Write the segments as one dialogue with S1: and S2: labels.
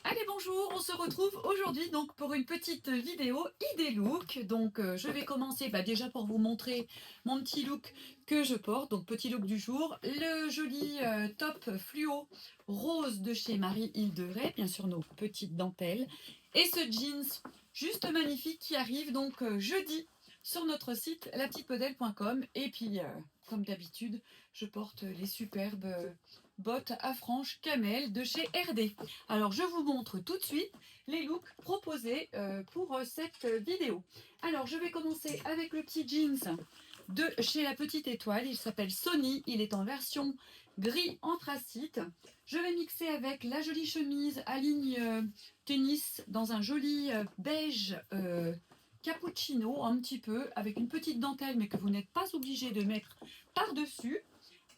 S1: Allez, bonjour, on se retrouve aujourd'hui donc pour une petite vidéo idée look. Donc je vais commencer déjà pour vous montrer mon petit look que je porte, donc petit look du jour, le joli top fluo rose de chez Marie Hilderet, bien sûr nos petites dentelles, et ce jeans juste magnifique qui arrive donc jeudi sur notre site lapetitepodelle.com. Et puis comme d'habitude, je porte les superbes bottes à franges camel de chez RD. Alors, je vous montre tout de suite les looks proposés pour cette vidéo. Alors, je vais commencer avec le petit jeans de chez La Petite Étoile. Il s'appelle Sony. Il est en version gris anthracite. Je vais mixer avec la jolie chemise à ligne tennis dans un joli beige cappuccino, un petit peu, avec une petite dentelle, mais que vous n'êtes pas obligé de mettre par-dessus.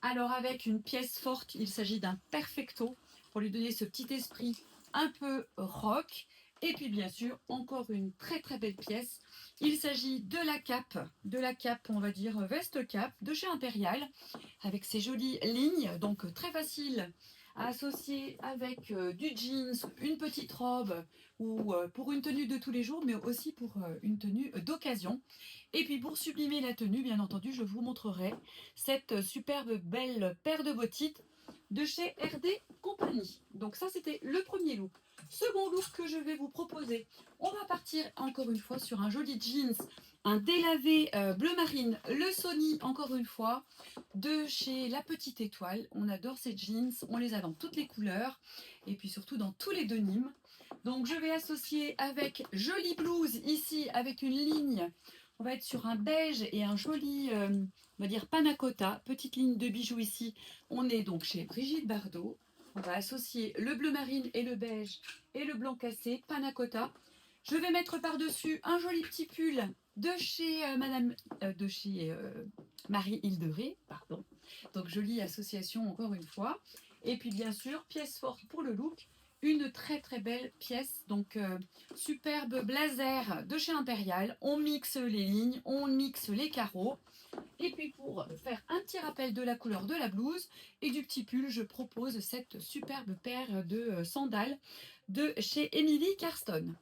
S1: Alors, avec une pièce forte, il s'agit d'un perfecto pour lui donner ce petit esprit un peu rock. Et puis bien sûr, encore une très très belle pièce. Il s'agit de la cape, on va dire veste cap de chez Impérial, avec ses jolies lignes, donc très facile à associer avec du jeans, une petite robe ou pour une tenue de tous les jours, mais aussi pour une tenue d'occasion. Et puis pour sublimer la tenue, bien entendu, je vous montrerai cette superbe belle paire de bottes de chez RD Compagnie. Donc ça, c'était le premier look. Second look que je vais vous proposer, on va partir encore une fois sur un joli jeans, un délavé bleu marine, le Sony encore une fois, de chez La Petite Étoile. On adore ces jeans, on les a dans toutes les couleurs et puis surtout dans tous les denims. Donc je vais associer avec jolie blouse ici avec une ligne. On va être sur un beige et un joli, on va dire panna cotta, petite ligne de bijoux ici. On est donc chez Brigitte Bardot. On va associer le bleu marine et le beige et le blanc cassé, panna cotta. Je vais mettre par-dessus un joli petit pull de chez de chez Marie Hilderet, pardon. Donc jolie association encore une fois. Et puis bien sûr, pièce forte pour le look, une très très belle pièce. Donc superbe blazer de chez Impérial. On mixe les lignes, on mixe les carreaux. Et puis pour faire un petit rappel de la couleur de la blouse et du petit pull, je propose cette superbe paire de sandales de chez Emily Carston.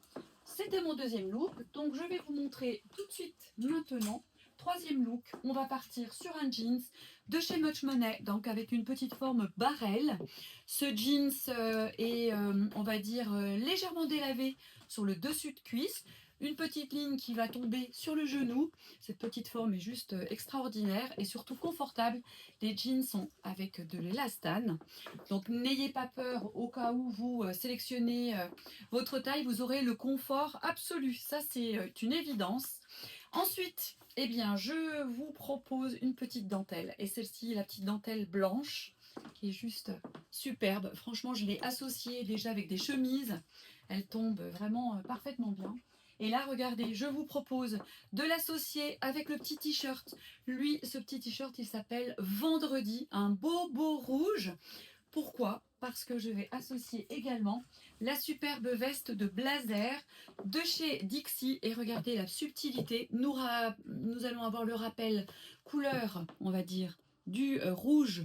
S1: C'était mon deuxième look, donc je vais vous montrer tout de suite maintenant. Troisième look, on va partir sur un jeans de chez Much Money, donc avec une petite forme barrel. Ce jeans est, on va dire, légèrement délavé sur le dessus de cuisse. Une petite ligne qui va tomber sur le genou. Cette petite forme est juste extraordinaire et surtout confortable. Les jeans sont avec de l'élastane. Donc n'ayez pas peur au cas où vous sélectionnez votre taille, vous aurez le confort absolu. Ça, c'est une évidence. Ensuite, eh bien, je vous propose une petite dentelle. Et celle-ci, la petite dentelle blanche, qui est juste superbe. Franchement, je l'ai associée déjà avec des chemises. Elle tombe vraiment parfaitement bien. Et là, regardez, je vous propose de l'associer avec le petit t-shirt. Lui, ce petit t-shirt, il s'appelle Vendredi, un beau beau rouge. Pourquoi? Parce que je vais associer également la superbe veste de blazer de chez Dixie. Et regardez la subtilité. Nous allons avoir le rappel couleur, on va dire, du rouge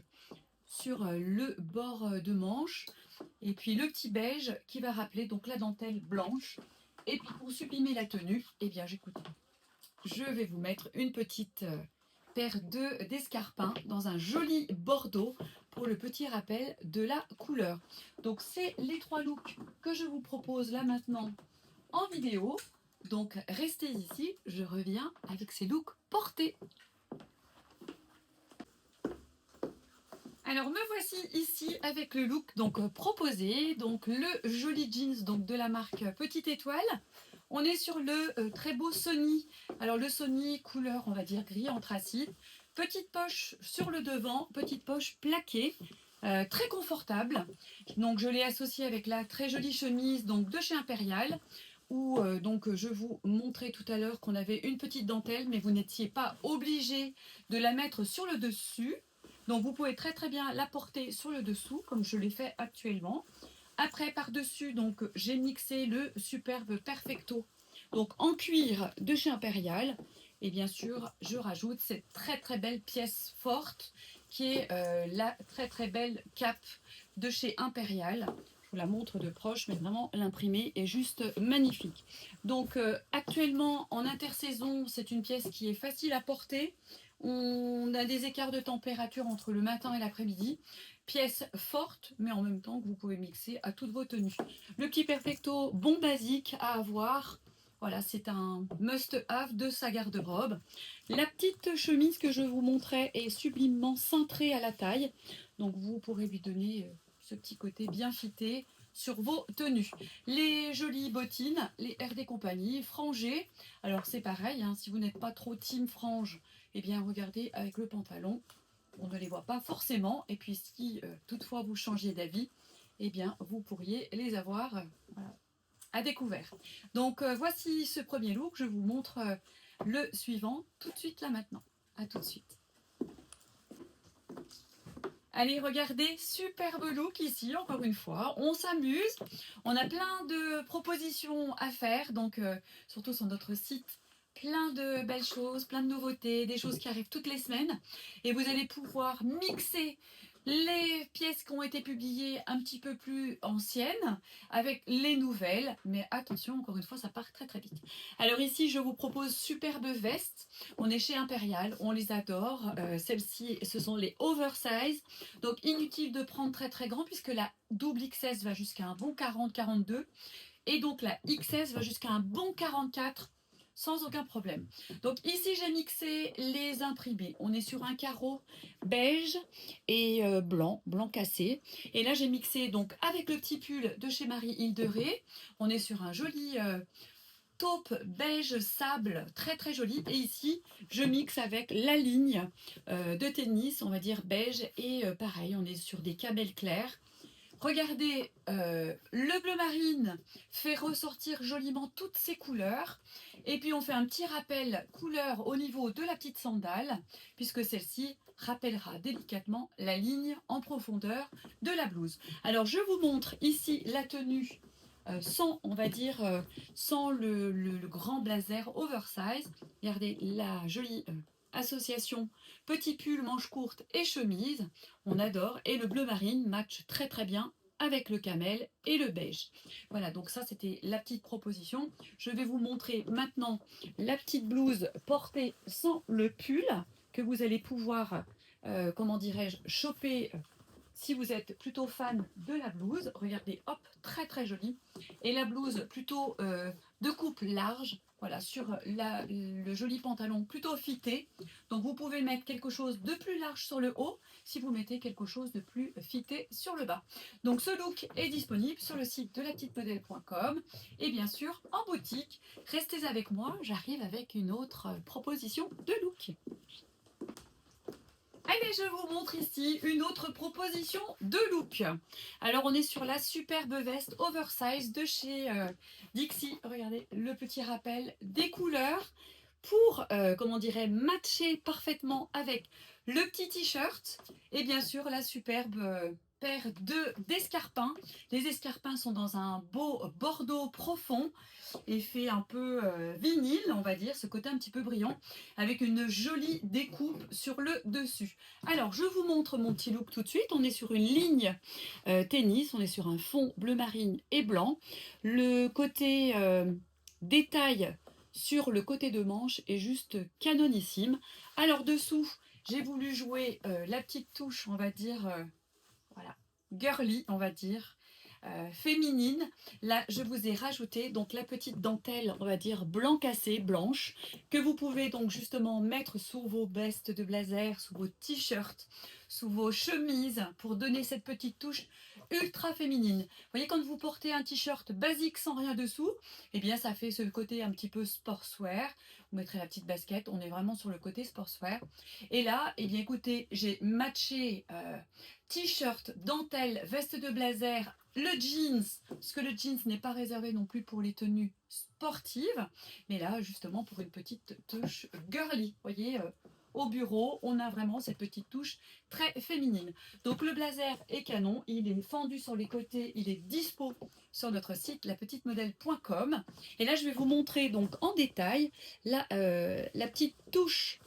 S1: sur le bord de manche. Et puis le petit beige qui va rappeler donc la dentelle blanche. Et puis pour sublimer la tenue, eh bien j'écoute. Je vais vous mettre une petite paire d'escarpins dans un joli bordeaux pour le petit rappel de la couleur. Donc c'est les trois looks que je vous propose là maintenant en vidéo. Donc restez ici, je reviens avec ces looks portés. Alors me voici ici avec le look donc proposé, donc le joli jeans donc de la marque Petite Étoile. On est sur le très beau Sony. Alors le Sony couleur on va dire gris anthracite. Petite poche sur le devant, petite poche plaquée, très confortable. Donc je l'ai associé avec la très jolie chemise donc de chez Impérial. Où donc je vous montrais tout à l'heure qu'on avait une petite dentelle, mais vous n'étiez pas obligé de la mettre sur le dessus. Donc vous pouvez très très bien la porter sur le dessous, comme je l'ai fait actuellement. Après, par-dessus, donc j'ai mixé le superbe Perfecto, donc en cuir de chez Impérial. Et bien sûr, je rajoute cette très très belle pièce forte qui est la très très belle cape de chez Impérial. vous la montre de proche, mais vraiment l'imprimé est juste magnifique. Donc actuellement en intersaison, c'est une pièce qui est facile à porter. On a des écarts de température entre le matin et l'après-midi. Pièce forte, mais en même temps que vous pouvez mixer à toutes vos tenues. Le petit perfecto, bon basique à avoir. Voilà, c'est un must-have de sa garde-robe. La petite chemise que je vous montrais est sublimement cintrée à la taille. Donc vous pourrez lui donner ce petit côté bien fité sur vos tenues. Les jolies bottines, les RD Compagnie, frangées. Alors c'est pareil, hein, si vous n'êtes pas trop team frange, eh bien regardez avec le pantalon, on ne les voit pas forcément. Et puis si toutefois vous changiez d'avis, eh bien vous pourriez les avoir voilà, à découvert. Donc voici ce premier look, je vous montre le suivant tout de suite là maintenant. À tout de suite. Allez, regardez, superbe look ici, encore une fois. On s'amuse. On a plein de propositions à faire, donc surtout sur notre site. Plein de belles choses, plein de nouveautés, des choses qui arrivent toutes les semaines. Et vous allez pouvoir mixer les pièces qui ont été publiées un petit peu plus anciennes avec les nouvelles. Mais attention, encore une fois, ça part très très vite. Alors ici, je vous propose superbe vestes. On est chez Impérial, on les adore. Celles-ci, ce sont les oversize. Donc inutile de prendre très très grand puisque la double XS va jusqu'à un bon 40-42 et donc la XS va jusqu'à un bon 44 sans aucun problème. Donc ici j'ai mixé les imprimés. On est sur un carreau beige et blanc cassé. Et là j'ai mixé donc avec le petit pull de chez Marie Hilderé. On est sur un joli taupe beige sable très très joli, et ici je mixe avec la ligne de tennis, on va dire beige, et pareil on est sur des camels clairs. Regardez, le bleu marine fait ressortir joliment toutes ces couleurs, et puis on fait un petit rappel couleur au niveau de la petite sandale puisque celle-ci rappellera délicatement la ligne en profondeur de la blouse. Alors je vous montre ici la tenue sans, on va dire, sans le grand blazer oversize. Regardez la jolie association petit pull, manche courte et chemise. On adore. Et le bleu marine match très très bien avec le camel et le beige. Voilà, donc ça c'était la petite proposition. Je vais vous montrer maintenant la petite blouse portée sans le pull que vous allez pouvoir, comment dirais-je, choper si vous êtes plutôt fan de la blouse. Regardez, hop, très très jolie. Et la blouse plutôt de coupe large, voilà, sur le joli pantalon plutôt fité. Donc vous pouvez mettre quelque chose de plus large sur le haut si vous mettez quelque chose de plus fité sur le bas. Donc ce look est disponible sur le site de lapetitemodèle.com et bien sûr en boutique. Restez avec moi, j'arrive avec une autre proposition de look. Allez, je vous montre ici une autre proposition de look. Alors, on est sur la superbe veste oversize de chez Dixie. Regardez le petit rappel des couleurs pour, comment dirait, matcher parfaitement avec le petit t-shirt et bien sûr la superbe paire d'escarpins. Les escarpins sont dans un beau bordeaux profond et fait un peu vinyle, on va dire, ce côté un petit peu brillant, avec une jolie découpe sur le dessus. Alors, je vous montre mon petit look tout de suite. On est sur une ligne tennis, on est sur un fond bleu marine et blanc. Le côté détail sur le côté de manche est juste canonissime. Alors, dessous, j'ai voulu jouer la petite touche, on va dire, voilà, girly, on va dire. Féminine. Là, je vous ai rajouté donc la petite dentelle, on va dire blanc cassé, blanche, que vous pouvez donc justement mettre sous vos vestes de blazer, sous vos t-shirts, sous vos chemises, pour donner cette petite touche ultra féminine. Vous voyez, quand vous portez un t-shirt basique sans rien dessous, eh bien ça fait ce côté un petit peu sportswear. Vous mettrez la petite basket, on est vraiment sur le côté sportswear. Et là, eh bien écoutez, j'ai matché t-shirt, dentelle, veste de blazer, le jeans, parce que le jeans n'est pas réservé non plus pour les tenues sportives, mais là justement pour une petite touche girly. Vous voyez, au bureau, on a vraiment cette petite touche très féminine. Donc le blazer est canon, il est fendu sur les côtés, il est dispo sur notre site lapetitmodèle.com. Et là je vais vous montrer donc en détail la petite touche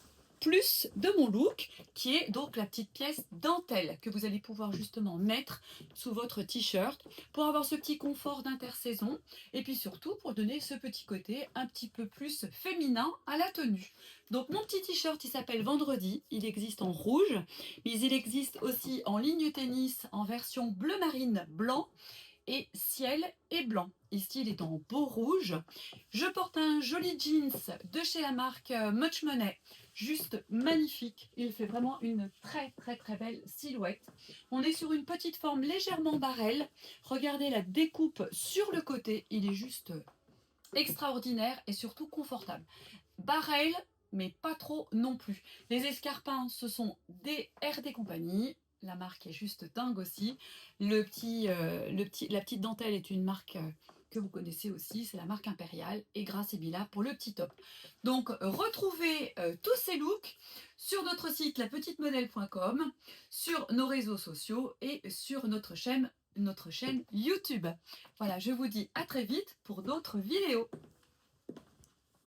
S1: plus de mon look, qui est donc la petite pièce dentelle que vous allez pouvoir justement mettre sous votre t-shirt pour avoir ce petit confort d'intersaison et puis surtout pour donner ce petit côté un petit peu plus féminin à la tenue. Donc mon petit t-shirt il s'appelle Vendredi, il existe en rouge, mais il existe aussi en ligne tennis en version bleu marine blanc et ciel et blanc. Ici, il est en beau rouge. Je porte un joli jeans de chez la marque Much Money. Juste magnifique. Il fait vraiment une très belle silhouette. On est sur une petite forme légèrement barrelle. Regardez la découpe sur le côté. Il est juste extraordinaire et surtout confortable. Barrelle, mais pas trop non plus. Les escarpins, ce sont des RD Compagnie. La marque est juste dingue aussi. La petite dentelle est une marque que vous connaissez aussi, c'est la marque Impériale et Grasse et Billa pour le petit top. Donc retrouvez tous ces looks sur notre site lapetitemonelle.com, sur nos réseaux sociaux et sur notre chaîne YouTube. Voilà, je vous dis à très vite pour d'autres vidéos.